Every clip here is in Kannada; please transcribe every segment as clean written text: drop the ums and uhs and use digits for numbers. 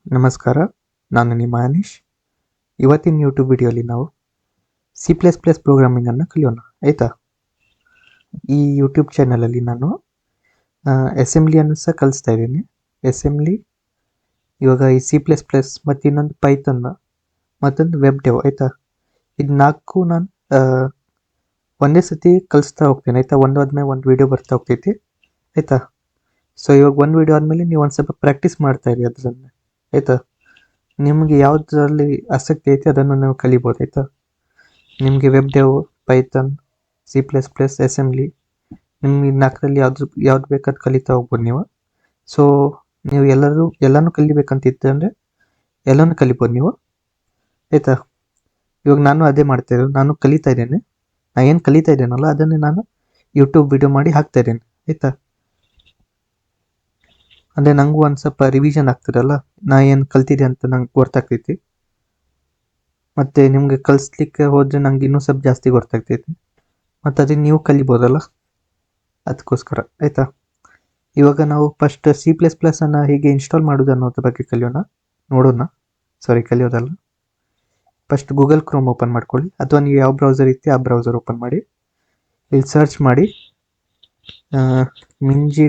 ನಮಸ್ಕಾರ, ನಾನು ನಿಮ್ಮ ಅನೀಶ್. ಇವತ್ತಿನ ಯೂಟ್ಯೂಬ್ ವಿಡಿಯೋಲಿ ನಾವು C++ ಪ್ರೋಗ್ರಾಮಿಂಗನ್ನು ಕಲಿಯೋಣ, ಆಯಿತಾ. ಈ ಯೂಟ್ಯೂಬ್ ಚಾನಲಲ್ಲಿ ನಾನು ಅಸೆಂಬ್ಲಿಯನ್ನು ಸಹ ಕಲಿಸ್ತಾ ಇದ್ದೀನಿ. ಅಸೆಂಬ್ಲಿ, ಇವಾಗ ಈ C++ ಮತ್ತು ಇನ್ನೊಂದು ಪೈಥನ್ನ, ಮತ್ತೊಂದು ವೆಬ್ ಡೆವ್, ಆಯಿತಾ. ಇದು ನಾಲ್ಕು ನಾನು ಒಂದೇ ಸತಿ ಕಲಿಸ್ತಾ ಹೋಗ್ತೇನೆ, ಆಯಿತಾ. ಒಂದಾದ್ಮೇಲೆ ಒಂದು ವಿಡಿಯೋ ಬರ್ತಾ ಹೋಗ್ತೈತಿ, ಆಯಿತಾ. ಸೊ ಇವಾಗ ಒಂದು ವಿಡಿಯೋ ಆದಮೇಲೆ ನೀವು ಒಂದು ಸ್ವಲ್ಪ ಪ್ರಾಕ್ಟೀಸ್ ಮಾಡ್ತಾ ಇರಿ ಅದರನ್ನು, ಆಯಿತಾ. ನಿಮಗೆ ಯಾವುದರಲ್ಲಿ ಆಸಕ್ತಿ ಐತೆ ಅದನ್ನು ನೀವು ಕಲಿಬೋದು, ಆಯಿತಾ. ನಿಮಗೆ web dev, Python, C++, assembly, ನಿಮಗೆ ನಾಲ್ಕರಲ್ಲಿ ಯಾವ್ದು ಬೇಕಾದ ಕಲಿತಾ ಹೋಗ್ಬೋದು ನೀವು. ಸೊ ನೀವು ಎಲ್ಲನೂ ಕಲಿಬೇಕಂತಿತ್ತು ಅಂದರೆ ಎಲ್ಲನೂ ಕಲಿಬೋದು ನೀವು, ಆಯಿತಾ. ಇವಾಗ ನಾನು ಅದೇ ಮಾಡ್ತಾ ಇರೋದು, ನಾನು ಕಲಿತಾ ಇದ್ದೇನೆ. ನಾನು ಏನು ಕಲಿತಾ ಇದ್ದೇನಲ್ಲ ಅದನ್ನೇ ನಾನು ಯೂಟ್ಯೂಬ್ ವಿಡಿಯೋ ಮಾಡಿ ಹಾಕ್ತಾ ಇದ್ದೇನೆ, ಆಯಿತಾ. ಅಂದರೆ ನನಗೂ ಒಂದು ಸ್ವಲ್ಪ ರಿವಿಷನ್ ಆಗ್ತದಲ್ಲ, ನಾ ಏನು ಕಲ್ತಿದ್ದೆ ಅಂತ ನಂಗೆ ಗೊತ್ತಾಗ್ತೈತಿ. ಮತ್ತು ನಿಮಗೆ ಕಲಿಸ್ಲಿಕ್ಕೆ ಹೋದರೆ ನಂಗೆ ಇನ್ನೂ ಸ್ವಲ್ಪ ಜಾಸ್ತಿ ಗೊತ್ತಾಗ್ತೈತಿ, ಮತ್ತು ಅದನ್ನು ನೀವು ಕಲಿಬೋದಲ್ಲ, ಅದಕ್ಕೋಸ್ಕರ, ಆಯಿತಾ. ಇವಾಗ ನಾವು ಫಸ್ಟ್ C++ಅನ್ನು ಹೇಗೆ ಇನ್ಸ್ಟಾಲ್ ಮಾಡೋದು ಅನ್ನೋದ್ರ ಬಗ್ಗೆ ಕಲಿಯೋದಲ್ಲ. ಫಸ್ಟ್ ಗೂಗಲ್ ಕ್ರೋಮ್ ಓಪನ್ ಮಾಡ್ಕೊಳ್ಳಿ, ಅಥವಾ ನೀವು ಯಾವ ಬ್ರೌಸರ್ ಇತ್ತು ಆ ಬ್ರೌಸರ್ ಓಪನ್ ಮಾಡಿ. ಇಲ್ಲಿ ಸರ್ಚ್ ಮಾಡಿ ಮಿಂಜಿ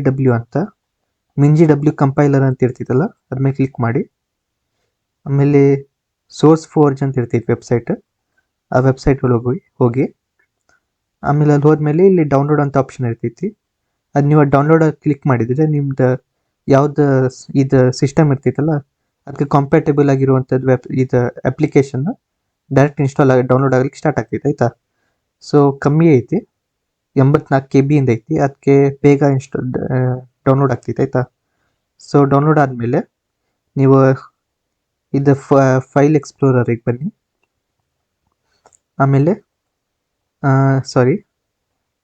ಡಬ್ಲ್ಯೂ ಕಂಪೈಲರ್ ಅಂತ ಇರ್ತಿತ್ತಲ್ಲ ಅದ್ರ ಮೇಲೆ ಕ್ಲಿಕ್ ಮಾಡಿ. ಆಮೇಲೆ ಸೋರ್ಸ್ ಫೋರ್ಜ್ ಅಂತ ಇರ್ತೈತಿ ವೆಬ್ಸೈಟ್, ಆ ವೆಬ್ಸೈಟ್ ಒಳಗೆ ಹೋಗಿ ಆಮೇಲೆ ಅಲ್ಲಿ ಹೋದ್ಮೇಲೆ ಇಲ್ಲಿ ಡೌನ್ಲೋಡ್ ಅಂತ ಆಪ್ಷನ್ ಇರ್ತೈತಿ. ಅದು ನೀವು ಡೌನ್ಲೋಡ್ ಕ್ಲಿಕ್ ಮಾಡಿದರೆ ನಿಮ್ದು ಯಾವ್ದು ಇದು ಸಿಸ್ಟಮ್ ಇರ್ತೈತಲ್ಲ ಅದಕ್ಕೆ ಕಂಪ್ಯಾಟೇಬಲ್ ಆಗಿರುವಂಥದ್ದು ಇದು ಅಪ್ಲಿಕೇಶನ್ ಡೈರೆಕ್ಟ್ ಡೌನ್ಲೋಡ್ ಆಗಲಿಕ್ಕೆ ಸ್ಟಾರ್ಟ್ ಆಗ್ತೈತೆ, ಆಯಿತಾ. ಸೊ ಕಮ್ಮಿ ಐತಿ, 84 KB ಇಂದ ಐತಿ, ಅದಕ್ಕೆ ಬೇಗ ಡೌನ್ಲೋಡ್ ಆಗ್ತೈತೆ, ಆಯಿತಾ. ಸೊ ಡೌನ್ಲೋಡ್ ಆದಮೇಲೆ ನೀವು ಇದು ಫೈಲ್ ಎಕ್ಸ್ಪ್ಲೋರರಿಗೆ ಬನ್ನಿ. ಆಮೇಲೆ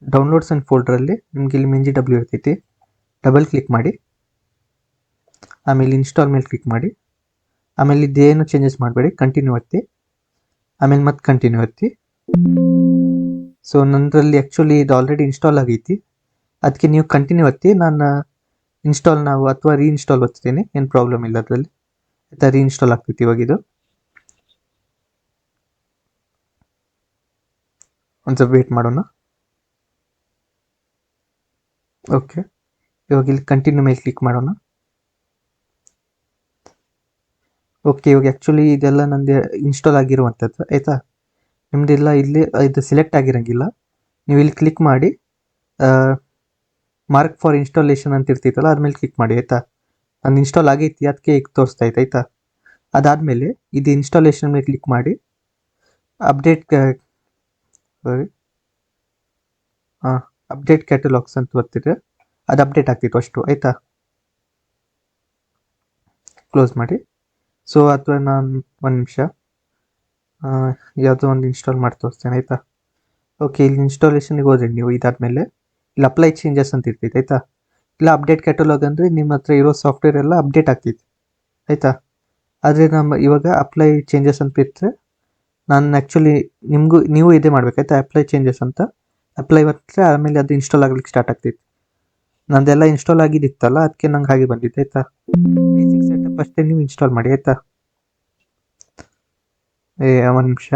ಡೌನ್ಲೋಡ್ಸ್ ಆ್ಯಂಡ್ ಫೋಲ್ಡ್ರಲ್ಲಿ ನಿಮ್ಗೆ ಇಲ್ಲಿ ಮಿಂಜಿ ಡಬ್ಲ್ಯೂ ಇರ್ತೈತಿ, ಡಬಲ್ ಕ್ಲಿಕ್ ಮಾಡಿ. ಆಮೇಲೆ ಇನ್ಸ್ಟಾಲ್ ಮೇಲೆ ಕ್ಲಿಕ್ ಮಾಡಿ. ಆಮೇಲೆ ಇದೇನು ಚೇಂಜಸ್ ಮಾಡಬೇಡಿ, ಕಂಟಿನ್ಯೂ ಒತ್ತಿ. ಆಮೇಲೆ ಮತ್ತೆ ಕಂಟಿನ್ಯೂ ಒತ್ತಿ. ಸೊ ನನ್ನದ್ರಲ್ಲಿ ಆ್ಯಕ್ಚುಲಿ ಇದು ಆಲ್ರೆಡಿ ಇನ್ಸ್ಟಾಲ್ ಆಗೈತಿ, ಅದಕ್ಕೆ ನೀವು ಕಂಟಿನ್ಯೂ ಒತ್ತಿ. ನಾನು ಅಥವಾ ರೀಇನ್ಸ್ಟಾಲ್ ಒತ್ತೀನಿ, ಏನು ಪ್ರಾಬ್ಲಮ್ ಇಲ್ಲ ಅದರಲ್ಲಿ, ಆಯಿತಾ. ರೀಇನ್ಸ್ಟಾಲ್ ಆಗ್ತೈತಿ ಇವಾಗ ಇದು. ಒಂದು ಸ್ವಲ್ಪ ವೇಟ್ ಮಾಡೋಣ. ಓಕೆ, ಇವಾಗ ಇಲ್ಲಿ ಕಂಟಿನ್ಯೂ ಮೇಲೆ ಕ್ಲಿಕ್ ಮಾಡೋಣ. ಓಕೆ, ಇವಾಗ ಆ್ಯಕ್ಚುಲಿ ಇದೆಲ್ಲ ನಂದು ಇನ್ಸ್ಟಾಲ್ ಆಗಿರುವಂಥದ್ದು, ಆಯಿತಾ. ನಿಮ್ಮದೆಲ್ಲ ಇಲ್ಲಿ ಇದು ಸೆಲೆಕ್ಟ್ ಆಗಿರೋಂಗಿಲ್ಲ. ನೀವು ಇಲ್ಲಿ ಕ್ಲಿಕ್ ಮಾಡಿ ಮಾರ್ಕ್ ಫಾರ್ ಇನ್ಸ್ಟಾಲೇಷನ್ ಅಂತ ಇರ್ತೈತಲ್ಲ ಅದ್ಮೇಲೆ ಕ್ಲಿಕ್ ಮಾಡಿ, ಆಯಿತಾ. ನಾನು ಇನ್ಸ್ಟಾಲ್ ಆಗೈತಿ, ಅದಕ್ಕೆ ಈಗ ತೋರಿಸ್ತಾ ಐತೆ, ಆಯಿತಾ. ಅದಾದಮೇಲೆ ಇದು ಇನ್ಸ್ಟಾಲೇಷನ್ ಮೇಲೆ ಕ್ಲಿಕ್ ಮಾಡಿ. ಅಪ್ಡೇಟ್ ಕ್ಯಾಟಲಾಗ್ಸ್ ಅಂತ ಬರ್ತಿದೆ, ಅದು ಅಪ್ಡೇಟ್ ಆಗ್ತಿತ್ತು ಅಷ್ಟು, ಆಯಿತಾ. ಕ್ಲೋಸ್ ಮಾಡಿ. ಸೊ ಅಥವಾ ನಾನು ಒಂದು ನಿಮಿಷ ಯಾವುದೋ ಒಂದು ಇನ್ಸ್ಟಾಲ್ ಮಾಡಿ ತೋರಿಸ್ತೇನೆ, ಆಯಿತಾ. ಓಕೆ, ಇಲ್ಲಿ ಇನ್ಸ್ಟಾಲೇಷನ್ಗೆ ಹೋದ್ರಿ ನೀವು. ಇದಾದಮೇಲೆ ಇಲ್ಲಿ ಅಪ್ಲೈ ಚೇಂಜಸ್ ಅಂತ ಇರ್ತೈತೆ, ಆಯಿತಾ. ಇಲ್ಲ ಅಪ್ಡೇಟ್ ಕ್ಯಾಟಲಾಗ್ ಅಂದರೆ ನಿಮ್ಮ ಹತ್ರ ಇರೋ ಸಾಫ್ಟ್ವೇರ್ ಎಲ್ಲ ಅಪ್ಡೇಟ್ ಆಗ್ತೈತಿ, ಆಯಿತಾ. ಆದರೆ ಇವಾಗ ಅಪ್ಲೈ ಚೇಂಜಸ್ ಅಂತ ಇರ್ತದೆ. ನಾನು ಆ್ಯಕ್ಚುಲಿ ನೀವು ಇದೇ ಮಾಡ್ಬೇಕಾಯ್ತಾ, ಅಪ್ಲೈ ಚೇಂಜಸ್ ಅಂತ ಅಪ್ಲೈ ಬರ್ತಾರೆ. ಆಮೇಲೆ ಅದು ಇನ್ಸ್ಟಾಲ್ ಆಗ್ಲಿಕ್ಕೆ ಸ್ಟಾರ್ಟ್ ಆಗ್ತೈತಿ. ನಂದೆಲ್ಲ ಇನ್ಸ್ಟಾಲ್ ಆಗಿದ್ದಿತ್ತಲ್ಲ ಅದಕ್ಕೆ ನಂಗೆ ಹಾಗೆ ಬಂದಿತ್ತು, ಆಯಿತಾ. ಬೇಸಿಕ್ ಸೆಟಪ್ ಅಷ್ಟೇ ನೀವು ಇನ್ಸ್ಟಾಲ್ ಮಾಡಿ, ಆಯಿತಾ. ಒಂದು ನಿಮಿಷ.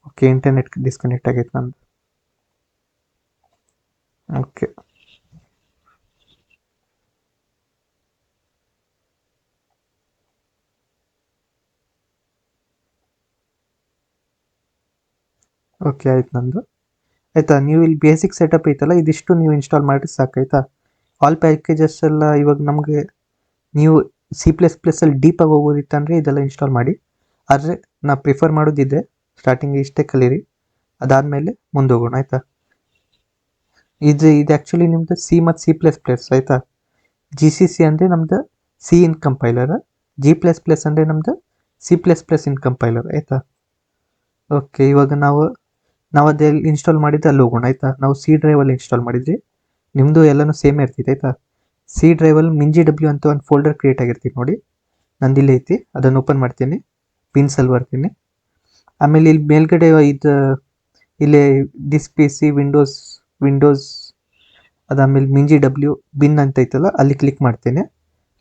ಓಕೆ, ಇಂಟರ್ನೆಟ್ ಡಿಸ್ಕನೆಕ್ಟ್ ಆಗೈತೆ ನಂದು. ಓಕೆ, ಆಯ್ತು ನಂದು, ಆಯಿತಾ. ನೀವು ಇಲ್ಲಿ ಬೇಸಿಕ್ ಸೆಟಪ್ ಐತಲ್ಲ ಇದಿಷ್ಟು ನೀವು ಇನ್ಸ್ಟಾಲ್ ಮಾಡಿ ಸಾಕಾಯ್ತಾ. ಆಲ್ ಪ್ಯಾಕೇಜಸ್ ಎಲ್ಲ ಇವಾಗ ನಮಗೆ ನೀವು C++ಅಲ್ಲಿ ಡೀಪಾಗಿ ಹೋಗೋದಿತ್ತಂದರೆ ಇದೆಲ್ಲ ಇನ್ಸ್ಟಾಲ್ ಮಾಡಿ. ಆದರೆ ನಾ ಪ್ರಿಫರ್ ಮಾಡೋದಿದೆ, ಸ್ಟಾರ್ಟಿಂಗ್ ಇಷ್ಟೇ ಕಲೀರಿ, ಅದಾದಮೇಲೆ ಮುಂದೆ ಹೋಗೋಣ, ಆಯಿತಾ. ಇದು ಆ್ಯಕ್ಚುಲಿ ನಿಮ್ಮದು C ಮತ್ತು C++, ಆಯಿತಾ. GCC ಅಂದರೆ ನಮ್ಮದು C ಇನ್ ಕಂಪೈಲರ್, G++ ಅಂದರೆ ನಮ್ಮದು C++ ಇನ್ ಕಂಪೈಲರ್, ಆಯಿತಾ. ಓಕೆ, ಇವಾಗ ನಾವು ಅದೆಲ್ಲಿ ಇನ್ಸ್ಟಾಲ್ ಮಾಡಿದ್ದು ಅಲ್ಲಿ ಹೋಗೋಣ, ಆಯಿತಾ. ನಾವು C ಡ್ರೈವಲ್ಲಿ ಇನ್ಸ್ಟಾಲ್ ಮಾಡಿದ್ವಿ, ನಿಮ್ಮದು ಎಲ್ಲನೂ ಸೇಮ್ ಇರ್ತೈತೆ, ಆಯಿತಾ. C ಡ್ರೈವಲ್ಲಿ ಮಿಂಜಿ ಡಬ್ಲ್ಯೂ ಅಂತ ಒಂದು ಫೋಲ್ಡರ್ ಕ್ರಿಯೇಟ್ ಆಗಿರ್ತೀವಿ ನೋಡಿ, ನಂದಿಲ್ಲಿ ಐತಿ. ಅದನ್ನು ಓಪನ್ ಮಾಡ್ತೀನಿ, ಪಿನ್ಸಲ್ಲಿ ಬರ್ತೀನಿ. ಆಮೇಲೆ ಇಲ್ಲಿ ಮೇಲ್ಗಡೆ ಇಲ್ಲಿ ದಿಸ್ PC ವಿಂಡೋಸ್ ಅದಾದಮೇಲೆ ಮಿಂಜಿ ಡಬ್ಲ್ಯೂ ಬಿನ್ ಅಂತ ಐತಲ್ಲ ಅಲ್ಲಿ ಕ್ಲಿಕ್ ಮಾಡ್ತೇನೆ.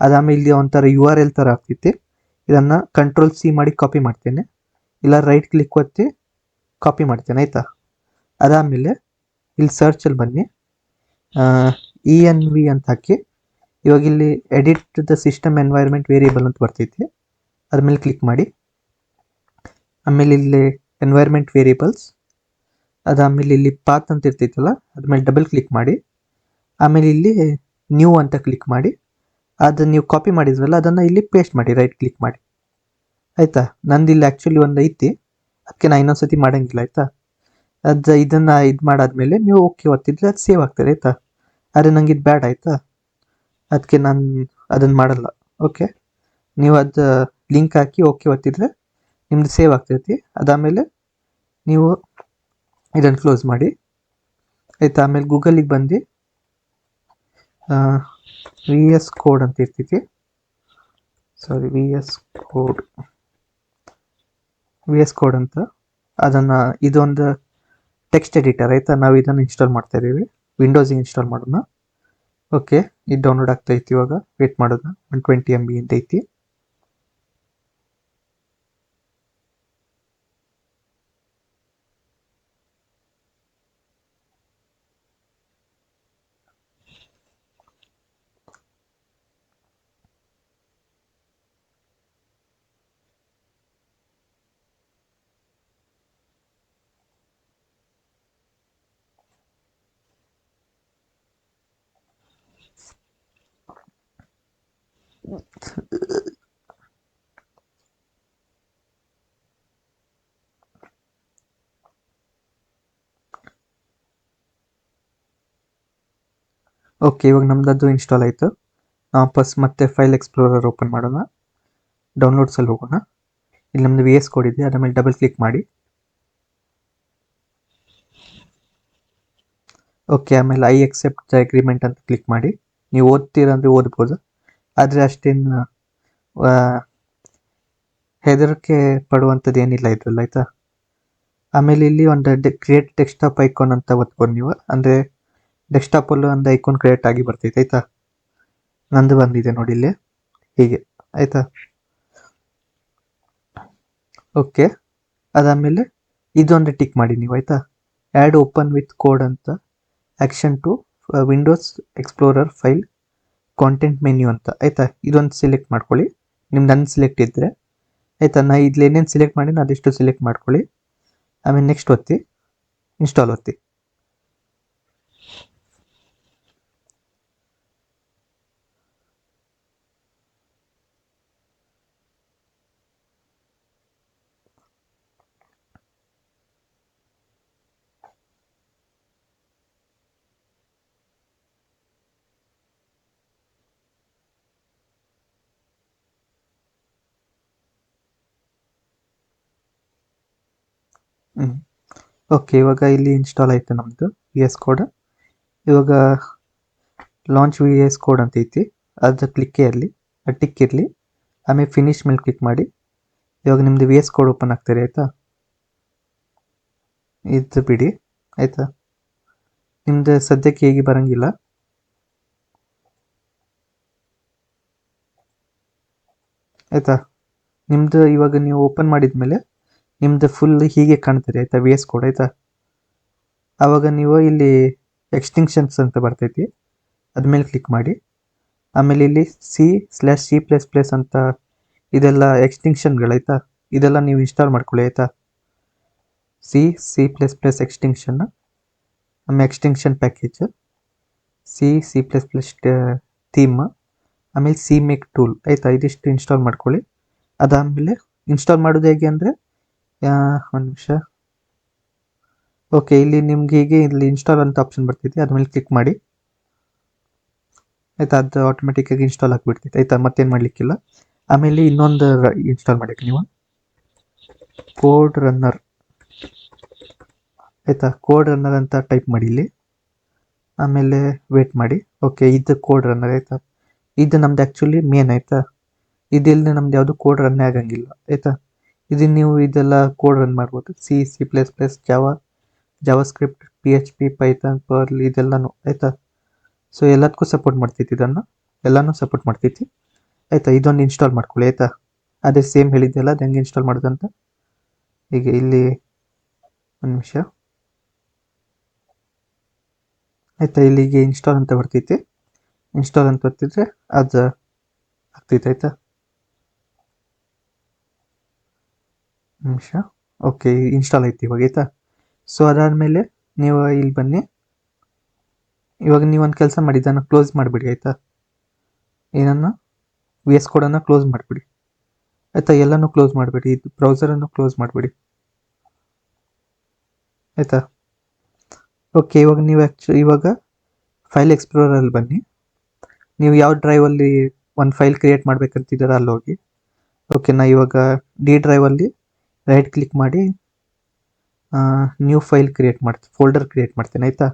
ಅದಾದ್ಮೇಲೆ ಇಲ್ಲಿ ಒಂಥರ URL ಥರ ಆಗ್ತೈತಿ. ಇದನ್ನು Ctrl+C ಮಾಡಿ ಕಾಪಿ ಮಾಡ್ತೇನೆ, ಇಲ್ಲ ರೈಟ್ ಕ್ಲಿಕ್ ಒತ್ತಿ ಕಾಪಿ ಮಾಡ್ತೇನೆ ಆಯಿತಾ. ಅದಾದಮೇಲೆ ಇಲ್ಲಿ ಸರ್ಚಲ್ಲಿ ಬನ್ನಿ, ENV ಅಂತ ಹಾಕಿ ಇವಾಗ ಇಲ್ಲಿ edit the system environment variable ಅಂತ ಬರ್ತೈತಿ, ಅದ್ರ ಮೇಲೆ ಕ್ಲಿಕ್ ಮಾಡಿ. ಆಮೇಲೆ ಇಲ್ಲಿ ಎನ್ವೈರ್ಮೆಂಟ್ ವೇರಿಯೇಬಲ್ಸ್, ಅದಾದಮೇಲೆ ಇಲ್ಲಿ ಪಾತ್ ಅಂತ ಇರ್ತೈತಲ್ಲ ಅದ್ರ ಮೇಲೆ ಡಬಲ್ ಕ್ಲಿಕ್ ಮಾಡಿ. ಆಮೇಲೆ ಇಲ್ಲಿ ನ್ಯೂ ಅಂತ ಕ್ಲಿಕ್ ಮಾಡಿ, ಅದು ನೀವು ಕಾಪಿ ಮಾಡಿದ್ರಲ್ಲ ಅದನ್ನು ಇಲ್ಲಿ ಪೇಸ್ಟ್ ಮಾಡಿ, ರೈಟ್ ಕ್ಲಿಕ್ ಮಾಡಿ ಆಯಿತಾ. ನಂದು ಇಲ್ಲಿ ಆ್ಯಕ್ಚುಲಿ ಒಂದು ಐತಿ, ಅದಕ್ಕೆ ನಾನು ಇನ್ನೊಂದ್ಸತಿ ಮಾಡೋಂಗಿಲ್ಲ ಆಯಿತಾ. ಅದು ಇದನ್ನು ಇದು ಮಾಡಾದ್ಮೇಲೆ ನೀವು ಓಕೆ ಒತ್ತಿದ್ರೆ ಅದು ಸೇವ್ ಆಗ್ತದೆ ಆಯಿತಾ. ಆದರೆ ನಂಗೆ ಇದು ಬ್ಯಾಡ್ ಆಯಿತಾ, ಅದಕ್ಕೆ ನಾನು ಅದನ್ನು ಮಾಡಲ್ಲ. ಓಕೆ, ನೀವು ಅದು ಲಿಂಕ್ ಹಾಕಿ ಓಕೆ ಒತ್ತಿದ್ರೆ ನಿಮ್ದು ಸೇವ್ ಆಗ್ತೈತಿ. ಅದಾದಮೇಲೆ ನೀವು ಇದನ್ನು ಕ್ಲೋಸ್ ಮಾಡಿ ಆಯಿತಾ. ಆಮೇಲೆ ಗೂಗಲಿಗೆ ಬಂದು VS ಕೋಡ್ ಅಂತ ಇರ್ತೈತಿ, VS ಕೋಡ್ ಅಂತ, ಅದನ್ನು ಇದೊಂದು ಟೆಕ್ಸ್ಟ್ ಎಡಿಟರ್ ಆಯಿತಾ. ನಾವು ಇದನ್ನು ಇನ್ಸ್ಟಾಲ್ ಮಾಡ್ತಾ ಇದ್ದೀವಿ, ವಿಂಡೋಸಿಗೆ ಇನ್ಸ್ಟಾಲ್ ಮಾಡೋಣ. ಓಕೆ, ಇದು ಡೌನ್ಲೋಡ್ ಆಗ್ತೈತಿ. ಇವಾಗ ವೇಟ್ ಮಾಡೋಣ, 120 MB ಅಂತ ಐತಿ. ಓಕೆ, ಇವಾಗ ನಮ್ದು ಅದು ಇನ್ಸ್ಟಾಲ್ ಆಯಿತು. ವಾಪಸ್ ಮತ್ತೆ ಫೈಲ್ ಎಕ್ಸ್ಪ್ಲೋರರ್ ಓಪನ್ ಮಾಡೋಣ, ಡೌನ್ಲೋಡ್ಸಲ್ಲಿ ಹೋಗೋಣ. ಇಲ್ಲಿ ನಮ್ಮದು VS ಕೋಡ್ ಇದೆ, ಅದ್ರ ಮೇಲೆ ಡಬಲ್ ಕ್ಲಿಕ್ ಮಾಡಿ. ಓಕೆ, ಆಮೇಲೆ ಐ ಎಕ್ಸೆಪ್ಟ್ ದ ಅಗ್ರಿಮೆಂಟ್ ಅಂತ ಕ್ಲಿಕ್ ಮಾಡಿ. ನೀವು ಓದ್ತೀರಂದರೆ ಓದ್ಬೋದು, ಆದರೆ ಅಷ್ಟೇನು ಹೆದರಿಕೆ ಪಡುವಂಥದ್ದು ಏನಿಲ್ಲ ಇದ್ರಲ್ಲಿ ಆಯಿತಾ. ಆಮೇಲೆ ಇಲ್ಲಿ ಒಂದು ಕ್ರಿಯೇಟ್ ಡೆಸ್ಕ್ಟಾಪ್ ಐಕಾನ್ ಅಂತ ಒತ್ಕೊಂಡು ನೀವು, ಅಂದರೆ ಡೆಸ್ಕ್ಟಾಪಲ್ಲೂ ಒಂದು ಐಕಾನ್ ಕ್ರಿಯೇಟ್ ಆಗಿ ಬರ್ತೈತೆ ಆಯಿತಾ. ನಂದು ಬಂದಿದೆ ನೋಡಿ ಇಲ್ಲಿ ಹೀಗೆ ಆಯಿತಾ. ಓಕೆ, ಅದಾದಮೇಲೆ ಇದೊಂದು ಟಿಕ್ ಮಾಡಿ ನೀವು ಆಯಿತಾ. ಆ್ಯಡ್ ಓಪನ್ ವಿತ್ ಕೋಡ್ ಅಂತ, action to Windows Explorer file content menu ಅಂತ ಆಯಿತಾ. ಇದೊಂದು ಸೆಲೆಕ್ಟ್ ಮಾಡ್ಕೊಳ್ಳಿ, ನಿಮ್ದು ಅನ್ಸೆಲೆಕ್ಟ್ ಇದ್ದರೆ ಆಯಿತಾ. ನಾ ಇಲ್ಲಿ ಏನೇನು ಸೆಲೆಕ್ಟ್ ಮಾಡಿ ಅದೆಷ್ಟು ಸೆಲೆಕ್ಟ್ ಮಾಡ್ಕೊಳ್ಳಿ. ಆಮೇಲೆ ನೆಕ್ಸ್ಟ್ ಒತ್ತಿ, ಇನ್ಸ್ಟಾಲ್ ಒತ್ತಿ. ಓಕೆ, ಇವಾಗ ಇಲ್ಲಿ ಇನ್ಸ್ಟಾಲ್ ಆಯಿತು ನಮ್ಮದು VS ಕೋಡ್. ಇವಾಗ ಲಾಂಚ್ VS ಕೋಡ್ ಅಂತ ಐತಿ, ಅದು ಕ್ಲಿಕ್ಕೇ ಇರಲಿ, ಅದು ಟಿಕ್ ಇರಲಿ. ಆಮೇಲೆ ಫಿನಿಶ್ ಮೇಲೆ ಕ್ಲಿಕ್ ಮಾಡಿ. ಇವಾಗ ನಿಮ್ಮದು VS ಕೋಡ್ ಓಪನ್ ಆಗ್ತಾರೆ ಆಯಿತಾ. ಇದು ಬಿಡಿ ಆಯಿತಾ, ನಿಮ್ಮದು ಸದ್ಯಕ್ಕೆ ಹೇಗೆ ಬರೋಂಗಿಲ್ಲ ಆಯಿತಾ. ನಿಮ್ಮದು ಇವಾಗ ನೀವು ಓಪನ್ ಮಾಡಿದ ಮೇಲೆ ನಿಮ್ಮದು ಫುಲ್ ಹೀಗೆ ಕಾಣ್ತದೆ ಆಯಿತಾ, VS ಕೋಡ್ ಆಯಿತಾ. ಆವಾಗ ನೀವು ಇಲ್ಲಿ ಎಕ್ಸ್ಟಿಂಕ್ಷನ್ಸ್ ಅಂತ ಬರ್ತೈತಿ, ಅದ್ಮೇಲೆ ಕ್ಲಿಕ್ ಮಾಡಿ. ಆಮೇಲೆ ಇಲ್ಲಿ C/C++ ಅಂತ ಇದೆಲ್ಲ ಎಕ್ಸ್ಟಿಂಕ್ಷನ್ಗಳಾಯ್ತಾ, ಇದೆಲ್ಲ ನೀವು ಇನ್ಸ್ಟಾಲ್ ಮಾಡ್ಕೊಳ್ಳಿ ಆಯಿತಾ. C++ ಎಕ್ಸ್ಟಿಂಕ್ಷನ್, ಆಮೇಲೆ ಎಕ್ಸ್ಟಿಂಕ್ಷನ್ ಪ್ಯಾಕೇಜ್, C++ ಥೀಮ್, ಆಮೇಲೆ CMake ಟೂಲ್ ಆಯಿತಾ. ಇದಿಷ್ಟು ಇನ್ಸ್ಟಾಲ್ ಮಾಡ್ಕೊಳ್ಳಿ. ಅದಾದಮೇಲೆ ಇನ್ಸ್ಟಾಲ್ ಮಾಡೋದು ಹೇಗೆ ಅಂದರೆ, ಒಂದು ನಿಮಿಷ. ಓಕೆ, ಇಲ್ಲಿ ನಿಮ್ಗೆ ಹೀಗೆ ಇಲ್ಲಿ ಇನ್ಸ್ಟಾಲ್ ಅಂತ ಆಪ್ಷನ್ ಬರ್ತೈತಿ, ಅದ್ರ ಮೇಲೆ ಕ್ಲಿಕ್ ಮಾಡಿ ಆಯಿತಾ. ಅದು ಆಟೋಮೆಟಿಕ್ಕಾಗಿ ಇನ್ಸ್ಟಾಲ್ ಆಗಿಬಿಡ್ತೈತೆ ಆಯಿತಾ, ಮತ್ತೇನು ಮಾಡಲಿಕ್ಕಿಲ್ಲ. ಆಮೇಲೆ ಇನ್ನೊಂದು ಇನ್ಸ್ಟಾಲ್ ಮಾಡಕ್ಕೆ ನೀವು ಕೋಡ್ ರನ್ನರ್ ಆಯಿತಾ, ಕೋಡ್ ರನ್ನರ್ ಅಂತ ಟೈಪ್ ಮಾಡಿ ಇಲ್ಲಿ. ಆಮೇಲೆ ವೇಟ್ ಮಾಡಿ. ಓಕೆ, ಇದು ಕೋಡ್ ರನ್ನರ್ ಆಯಿತಾ. ಇದು ನಮ್ದು ಆ್ಯಕ್ಚುಲಿ ಮೇನ್ ಆಯಿತಾ. ಇದಿಲ್ಲದೆ ನಮ್ದು ಯಾವುದು ಕೋಡ್ ರನ್ನೇ ಆಗಂಗಿಲ್ಲ ಆಯಿತಾ. ಇದನ್ನು ನೀವು ಇದೆಲ್ಲ ಕೋಡ್ ರನ್ ಮಾಡ್ಬೋದು, C++, JavaScript, PHP, Python, Perl ಇದೆಲ್ಲನೂ ಆಯಿತಾ. ಸೊ ಎಲ್ಲದಕ್ಕೂ ಸಪೋರ್ಟ್ ಮಾಡ್ತೈತಿ, ಇದನ್ನು ಎಲ್ಲನೂ ಸಪೋರ್ಟ್ ಮಾಡ್ತೈತಿ. ಆಯಿತಾ. ಇದೊಂದು ಇನ್ಸ್ಟಾಲ್ ಮಾಡ್ಕೊಳ್ಳಿ ಆಯಿತಾ. ಅದೇ ಸೇಮ್ ಹೇಳಿದ್ದೆಲ್ಲ ಅದು ಹೆಂಗೆ ಇನ್ಸ್ಟಾಲ್ ಮಾಡೋದಂತ. ಈಗ ಇಲ್ಲಿ ಒಂದು ನಿಮಿಷ ಆಯಿತಾ. ಇಲ್ಲಿಗೆ ಇನ್ಸ್ಟಾಲ್ ಅಂತ ಬರ್ತೈತಿ. ಇನ್ಸ್ಟಾಲ್ ಅಂತ ಬರ್ತಿದ್ರೆ ಅದು ಆಗ್ತೈತೆ ಆಯಿತಾ. ನಿಮಿಷ. ಓಕೆ, ಇನ್ಸ್ಟಾಲ್ ಐತಿ ಇವಾಗ ಆಯಿತಾ. ಸೊ ಅದಾದಮೇಲೆ ನೀವು ಇಲ್ಲಿ ಬನ್ನಿ. ಇವಾಗ ನೀವು ಒಂದು ಕೆಲಸ ಮಾಡಿ, ಇದನ್ನು ಕ್ಲೋಸ್ ಮಾಡಿಬಿಡಿ ಆಯಿತಾ. ಏನನ್ನು ವಿ ಎಸ್ ಕೋಡನ್ನು ಕ್ಲೋಸ್ ಮಾಡಿಬಿಡಿ ಆಯಿತಾ. ಎಲ್ಲನೂ ಕ್ಲೋಸ್ ಮಾಡಿಬಿಡಿ, ಇದು ಬ್ರೌಸರನ್ನು ಕ್ಲೋಸ್ ಮಾಡಿಬಿಡಿ ಆಯಿತಾ. ಓಕೆ, ಇವಾಗ ನೀವು ಇವಾಗ ಫೈಲ್ ಎಕ್ಸ್ಪ್ಲೋರಲ್ಲಿ ಬನ್ನಿ. ನೀವು ಯಾವ ಡ್ರೈವಲ್ಲಿ ಒಂದು ಫೈಲ್ ಕ್ರಿಯೇಟ್ ಮಾಡ್ಬೇಕಂತಿದ್ದೀರ ಅಲ್ಲಿ ಹೋಗಿ. ಓಕೆ, ನಾ ಇವಾಗ ಡಿ ಡ್ರೈವಲ್ಲಿ ರೈಟ್ ಕ್ಲಿಕ್ ಮಾಡಿ ನ್ಯೂ ಫೈಲ್ ಕ್ರಿಯೇಟ್ ಮಾಡ್ತೀನಿ, ಫೋಲ್ಡರ್ ಕ್ರಿಯೇಟ್ ಮಾಡ್ತೀನಿ ಆಯಿತಾ.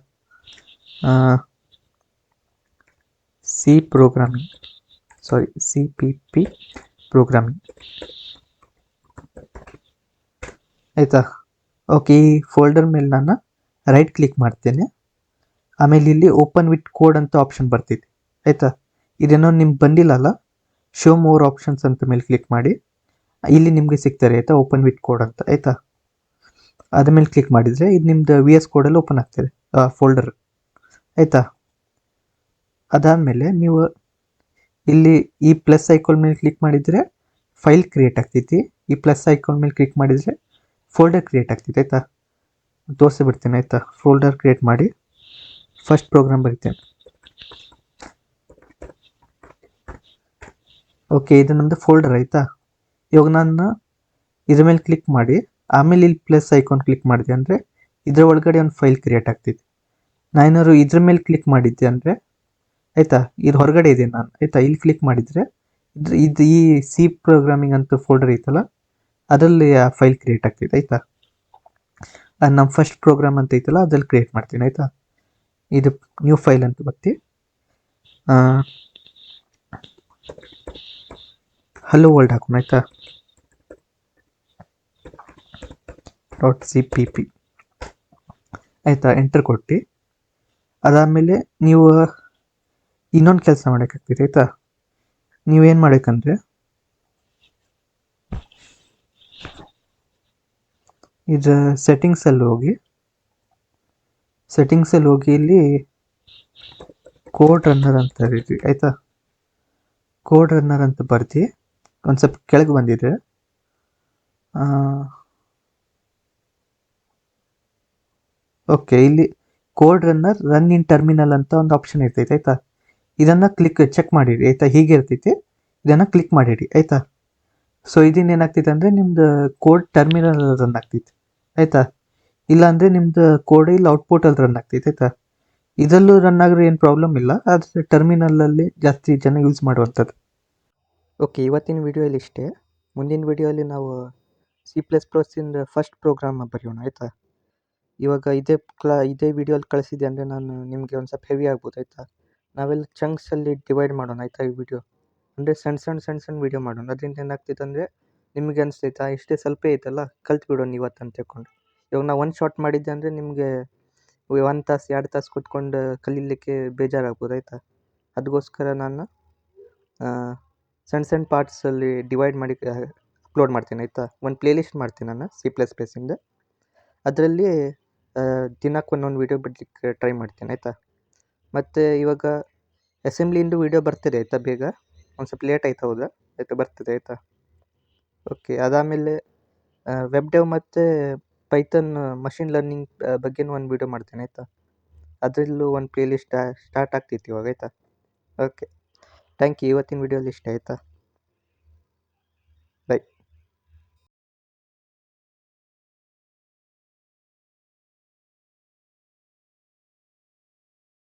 C programming, sorry C P P programming ಆಯಿತಾ. ಓಕೆ, ಈ ಫೋಲ್ಡರ್ ಮೇಲೆ ನಾನು ರೈಟ್ ಕ್ಲಿಕ್ ಮಾಡ್ತೇನೆ. ಆಮೇಲೆ ಇಲ್ಲಿ ಓಪನ್ ವಿತ್ ಕೋಡ್ ಅಂತ ಆಪ್ಷನ್ ಬರ್ತೈತಿ ಆಯಿತಾ. ಇದೇನೋ ನಿಮ್ಗೆ ಬಂದಿಲ್ಲಲ್ಲ, ಶೋ ಮೋರ್ ಆಪ್ಷನ್ಸ್ ಅಂತ ಮೇಲೆ ಕ್ಲಿಕ್ ಮಾಡಿ. ಇಲ್ಲಿ ನಿಮಗೆ ಸಿಗ್ತಾರೆ ಆಯಿತಾ, ಓಪನ್ ವಿತ್ ಕೋಡ್ ಅಂತ ಆಯಿತಾ. ಅದ್ರ ಮೇಲೆ ಕ್ಲಿಕ್ ಮಾಡಿದರೆ ಇದು ನಿಮ್ದು ವಿ ಎಸ್ ಕೋಡಲ್ಲಿ ಓಪನ್ ಆಗ್ತದೆ ಫೋಲ್ಡರ್ ಆಯಿತಾ. ಅದಾದಮೇಲೆ ನೀವು ಇಲ್ಲಿ ಈ ಪ್ಲಸ್ ಐಕಾನ್ ಮೇಲೆ ಕ್ಲಿಕ್ ಮಾಡಿದರೆ ಫೈಲ್ ಕ್ರಿಯೇಟ್ ಆಗ್ತೈತಿ. ಈ ಪ್ಲಸ್ ಐಕಾನ್ ಮೇಲೆ ಕ್ಲಿಕ್ ಮಾಡಿದರೆ ಫೋಲ್ಡರ್ ಕ್ರಿಯೇಟ್ ಆಗ್ತೈತೆ ಆಯಿತಾ. ತೋರಿಸ್ಬಿಡ್ತೀನಿ ಆಯಿತಾ. ಫೋಲ್ಡರ್ ಕ್ರಿಯೇಟ್ ಮಾಡಿ ಫಸ್ಟ್ ಪ್ರೋಗ್ರಾಮ್ ಬರಿತೇನೆ. ಓಕೆ, ಇದು ನಮ್ಮದು ಫೋಲ್ಡರ್ ಆಯಿತಾ. ಇವಾಗ ನಾನು ಇದ್ರ ಮೇಲೆ ಕ್ಲಿಕ್ ಮಾಡಿ ಆಮೇಲೆ ಇಲ್ಲಿ ಪ್ಲಸ್ ಐಕಾನ್ ಕ್ಲಿಕ್ ಮಾಡಿದೆ ಅಂದರೆ ಇದರ ಒಳಗಡೆ ಒಂದು ಫೈಲ್ ಕ್ರಿಯೇಟ್ ಆಗ್ತೈತಿ. ನಾನೇನಾದ್ರು ಇದ್ರ ಮೇಲೆ ಕ್ಲಿಕ್ ಮಾಡಿದ್ದೆ ಅಂದರೆ ಆಯಿತಾ, ಇದು ಹೊರಗಡೆ ಇದೆ ನಾನು ಆಯಿತಾ. ಇಲ್ಲಿ ಕ್ಲಿಕ್ ಮಾಡಿದರೆ ಇದು ಈ ಸಿ ಪ್ರೋಗ್ರಾಮಿಂಗ್ ಅಂತ ಫೋಲ್ಡರ್ ಐತಲ್ಲ ಅದರಲ್ಲಿ ಆ ಫೈಲ್ ಕ್ರಿಯೇಟ್ ಆಗ್ತೈತೆ ಆಯಿತಾ. ಅದು ನಮ್ಮ ಫಸ್ಟ್ ಪ್ರೋಗ್ರಾಮ್ ಅಂತ ಐತಲ್ಲ ಅದ್ರಲ್ಲಿ ಕ್ರಿಯೇಟ್ ಮಾಡ್ತೀನಿ ಆಯಿತಾ. ಇದು ನ್ಯೂ ಫೈಲ್ ಅಂತ ಬರ್ತಿ ಹಲೋ ವರ್ಲ್ಡ್ ಹಾಕೋಣ ಆಯಿತಾ. .cpp ಆಯಿತಾ, ಎಂಟರ್ ಕೊಟ್ಟು ಅದಾದಮೇಲೆ ನೀವು ಇನ್ನೊಂದು ಕೆಲಸ ಮಾಡೋಕ್ಕಾಗ್ತೈತೆ ಆಯಿತಾ. ನೀವೇನು ಮಾಡಬೇಕಂದ್ರೆ ಇದು ಸೆಟ್ಟಿಂಗ್ಸಲ್ಲಿ ಹೋಗಿ ಇಲ್ಲಿ ಕೋಡ್ ರನ್ನರ್ ಅಂತ ಇರಿ ಆಯಿತಾ. ಕೋಡ್ ರನ್ನರ್ ಅಂತ ಬರ್ತಿ ಒಂದು ಸ್ವಲ್ಪ ಕೆಳಗೆ ಬಂದಿದೆ. ಓಕೆ, ಇಲ್ಲಿ code runner run in terminal ಅಂತ ಒಂದು ಆಪ್ಷನ್ ಇರ್ತೈತೆ ಆಯಿತಾ. ಇದನ್ನು ಚೆಕ್ ಮಾಡಿರಿ ಆಯಿತಾ. ಹೀಗೆ ಇರ್ತೈತಿ, ಇದನ್ನು ಕ್ಲಿಕ್ ಮಾಡಿರಿ ಆಯಿತಾ. ಸೊ ಇದನ್ನ ಏನಾಗ್ತೈತೆ ಅಂದರೆ ನಿಮ್ದು ಕೋಡ್ ಟರ್ಮಿನಲ್ ರನ್ ಆಗ್ತೈತಿ ಆಯಿತಾ. ಇಲ್ಲಾಂದರೆ ನಿಮ್ದು ಕೋಡ್ ಇಲ್ಲಿ ಔಟ್ಪುಟಲ್ಲಿ ರನ್ ಆಗ್ತೈತೆ ಆಯಿತಾ. ಇದರಲ್ಲೂ ರನ್ ಆಗಿರೋ ಏನು ಪ್ರಾಬ್ಲಮ್ ಇಲ್ಲ, ಆದರೆ ಟರ್ಮಿನಲಲ್ಲಿ ಜಾಸ್ತಿ ಜನ ಯೂಸ್ ಮಾಡುವಂಥದ್ದು. ಓಕೆ, ಇವತ್ತಿನ ವಿಡಿಯೋಲಿ ಇಷ್ಟೇ. ಮುಂದಿನ ವಿಡಿಯೋಲಿ ನಾವು C++ಇಂದ ಫಸ್ಟ್ ಪ್ರೋಗ್ರಾಮ್ ಬರೆಯೋಣ ಆಯಿತಾ. ಇವಾಗ ಇದೇ ವಿಡಿಯೋಲಿ ಕಳಿಸಿದೆ ಅಂದರೆ ನಾನು ನಿಮಗೆ ಒಂದು ಸ್ವಲ್ಪ ಹೆವಿ ಆಗ್ಬೋದು ಆಯಿತಾ. ನಾವೆಲ್ಲ ಚಂಕ್ಸಲ್ಲಿ ಡಿವೈಡ್ ಮಾಡೋಣ ಆಯಿತಾ ಈ ವಿಡಿಯೋ. ಅಂದರೆ ಸಣ್ಣ ವಿಡಿಯೋ ಮಾಡೋಣ. ಅದರಿಂದ ಏನಾಗ್ತೈತೆ ಅಂದರೆ ನಿಮಗೆ ಅನಿಸ್ತೈತಾ ಇಷ್ಟೇ ಸ್ವಲ್ಪ ಐತಲ್ಲ ಕಲ್ತ್ಬಿಡೋಣ ಇವತ್ತು ಅಂತ ತಿಳ್ಕೊಂಡು. ಇವಾಗ ನಾವು ಒಂದು ಶಾಟ್ ಮಾಡಿದ್ದೆ ಅಂದರೆ ನಿಮಗೆ 1 ತಾಸು 2 ತಾಸು ಕೂತ್ಕೊಂಡು ಕಲೀಲಿಕ್ಕೆ ಬೇಜಾರಾಗ್ಬೋದು ಆಯಿತಾ. ಅದಕ್ಕೋಸ್ಕರ ನಾನು ಸಣ್ಣ ಪಾರ್ಟ್ಸಲ್ಲಿ ಡಿವೈಡ್ ಮಾಡಿ ಅಪ್ಲೋಡ್ ಮಾಡ್ತೀನಿ ಆಯಿತಾ. ಒಂದು ಪ್ಲೇಲಿಸ್ಟ್ ಮಾಡ್ತೀನಿ ನಾನು C++ಇಂದ. ಅದರಲ್ಲಿ ದಿನಕ್ಕೆ ಒಂದೊಂದು ವೀಡಿಯೋ ಬಿಡಲಿಕ್ಕೆ ಟ್ರೈ ಮಾಡ್ತೀನಿ ಆಯಿತಾ. ಮತ್ತು ಇವಾಗ ಅಸೆಂಬ್ಲಿಯಿಂದ ವೀಡಿಯೋ ಬರ್ತಿದೆ ಆಯಿತಾ. ಬೇಗ ಒಂದು ಸ್ವಲ್ಪ ಲೇಟ್ ಆಯ್ತು ಹೌದಾ ಆಯಿತಾ, ಬರ್ತದೆ ಆಯಿತಾ. ಓಕೆ, ಅದಾದಮೇಲೆ ವೆಬ್ ಡೆವ್ ಮತ್ತು ಪೈಥನ್ ಮಷಿನ್ ಲರ್ನಿಂಗ್ ಬಗ್ಗೆನೂ ಒಂದು ವೀಡಿಯೋ ಮಾಡ್ತೇನೆ ಆಯಿತಾ. ಅದರಲ್ಲೂ ಒಂದು ಪ್ಲೇಲಿಸ್ಟ್ ಸ್ಟಾರ್ಟ್ ಆಗ್ತೈತಿ ಇವಾಗ ಆಯಿತಾ. Okay, thank you. ಇವತ್ತಿನ ವಿಡಿಯೋಲಿ ಇಷ್ಟ ಆಯಿತಾ.